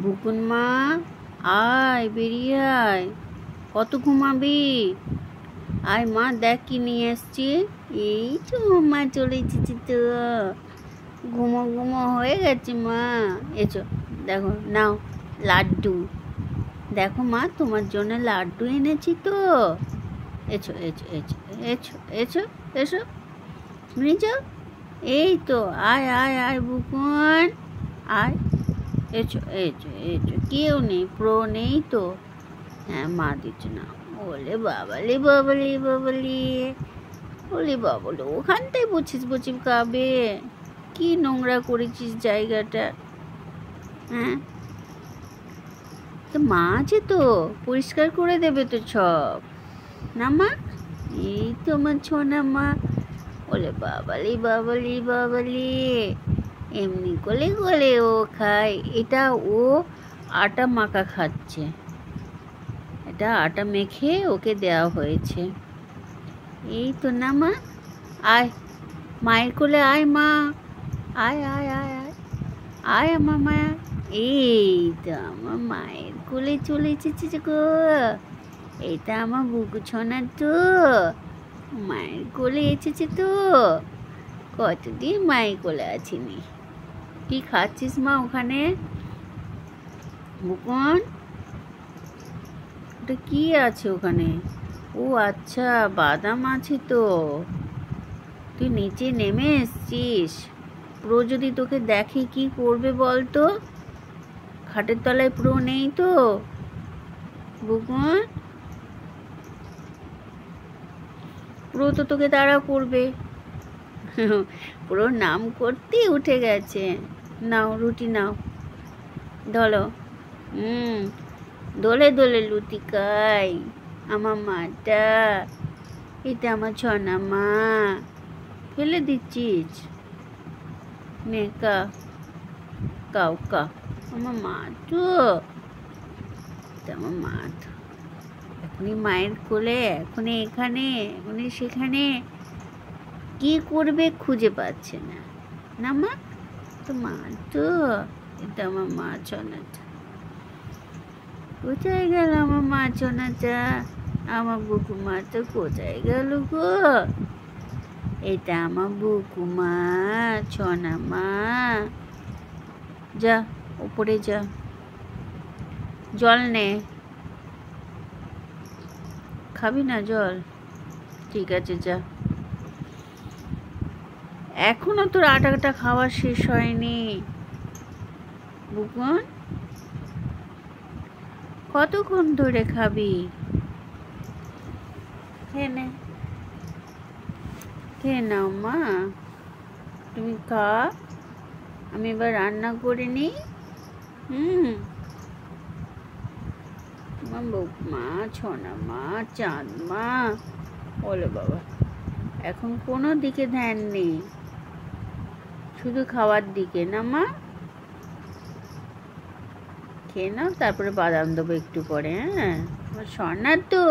বুকুন মা, আয় বেরিয়ে আয়, কত ঘুমাবি? আয় মা, দেখ কি নিয়ে এসছি। এই তো মা চলে এসেছি তো, ঘুমো ঘুমো হয়ে গেছে মা। এসো দেখো, নাও লাড্ডু। দেখো মা, তোমার জন্য লাড্ডু এনেছি তো। এসো এসো এসো এসো এসো এসো, শুনে যাও। এই তো, আয় আয় আয় বুকুন, আয়। এসো এসো এসো, কেউ নেই, প্রো নেই তো। হ্যাঁ, মা দিচ্ছে না। ওলে বাবালি বাবালি বাবালি, ওলে বাবলে, ওখানটায় বসিস বসে খাবে। কি নোংরা করেছিস জায়গাটা, হ্যাঁ? তো মা আছে তো, পরিষ্কার করে দেবে তো সব, না মা? এই তো আমার ছোনা মা। ওলে বাবালি বাবালি বাবালি, এমনি কোলে কোলে ও খায়। এটা ও আটা মাখা খাচ্ছে, এটা আটা মেখে ওকে দেওয়া হয়েছে। এই তো না মা, আয় মায়ের কোলে আয় মা, আয় আয় আয় আয় আয় আমার মায়া। এই তো আমার মায়ের কোলে চলে এসেছে গো। এটা আমার বুকু ছোনা তো, মায়ের কোলে এসেছে তো। কতদিন মায়ের কোলে আছিনি। কি খাচ্ছিস মা ওখানে বুকুন? ওটা কি আছে ওখানে? ও আচ্ছা, বাদাম আছে তো। তুই নিচে নেমে এসছিস। প্রো যদি তোকে দেখে কি করবে বলতো? খাটের তলায় প্রো নেই তো বুকুন? প্রো তো তোকে তাড়া করবে। প্রোর নাম করতেই উঠে গেছে। নাও রুটি নাও, ধরো। দোলে দোলে লুটি খাই আমার মাটা। এটা আমার ছনা মা, ফেলে দিচ্ছিস? নে কা, কাউ কা, আমার মা তো, এটা আমার মা তো। এখনই মায়ের কোলে, এখনই এখানে, এখনই সেখানে, কি করবে খুঁজে পাচ্ছে না, না মা? তো মা তো, এটা আমার মা ছনাটা। কোথায় গেল আমার মা ছনাটা? আমার বুকুমা তো কোথায় গেল গো? এটা আমার বুকুমা ছনা মা। যা উপরে যা, জল নে। খাবি না জল? ঠিক আছে যা। এখনো তোর আটাটা খাওয়া শেষ হয়নি বুকুন। কতক্ষণ ধরে খাবি? খেয়ে নে, খেয়ে নাও মা, তুমি খা। আমি এবার রান্না করে নিই। আমার বৌমা ছনা মা, চাঁদ মা। ওলে বাবা, এখন কোনো দিকে ধ্যান নেই, শুধু খাওয়ার দিকে, না মা? খেয়ে নাও, তারপরে বাদাম দেবো একটু পরে। হ্যাঁ, আমার সোনা তো।